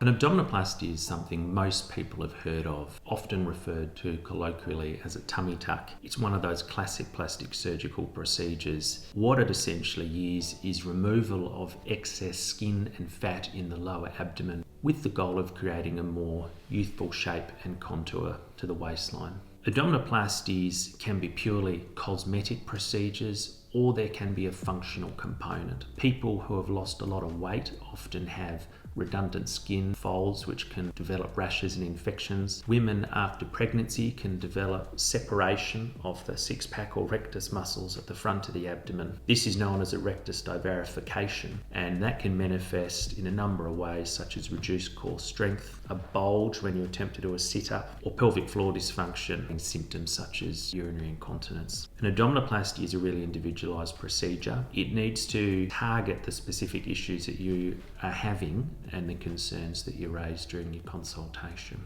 An abdominoplasty is something most people have heard of, often referred to colloquially as a tummy tuck. It's one of those classic plastic surgical procedures. What it essentially is removal of excess skin and fat in the lower abdomen with the goal of creating a more youthful shape and contour to the waistline. Abdominoplasties can be purely cosmetic procedures, or there can be a functional component. People who have lost a lot of weight often have redundant skin folds which can develop rashes and infections. Women after pregnancy can develop separation of the six-pack or rectus muscles at the front of the abdomen. This is known as a rectus divarification, and that can manifest in a number of ways, such as reduced core strength, a bulge when you attempt to do a sit-up, or pelvic floor dysfunction, and symptoms such as urinary incontinence. An abdominoplasty is a really individualised procedure. It needs to target the specific issues that you are having and the concerns that you raise during your consultation.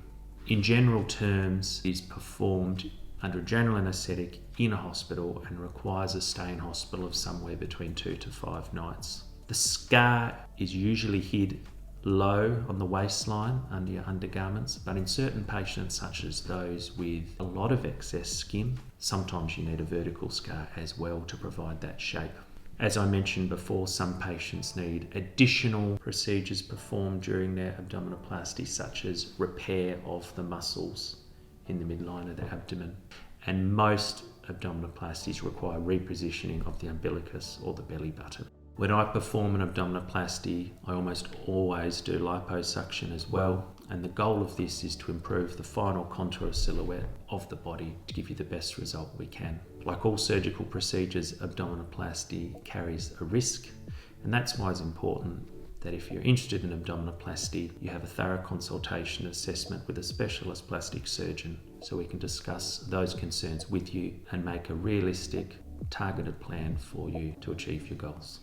In general terms, it is performed under a general anaesthetic in a hospital and requires a stay in hospital of somewhere between 2 to 5 nights. The scar is usually hid low on the waistline under your undergarments, but in certain patients, such as those with a lot of excess skin, sometimes you need a vertical scar as well to provide that shape. As I mentioned before, some patients need additional procedures performed during their abdominoplasty, such as repair of the muscles in the midline of the abdomen. And most abdominoplasties require repositioning of the umbilicus or the belly button. When I perform an abdominoplasty, I almost always do liposuction as well, and the goal of this is to improve the final contour silhouette of the body to give you the best result we can. Like all surgical procedures, abdominoplasty carries a risk, and that's why it's important that if you're interested in abdominoplasty, you have a thorough consultation assessment with a specialist plastic surgeon so we can discuss those concerns with you and make a realistic, targeted plan for you to achieve your goals.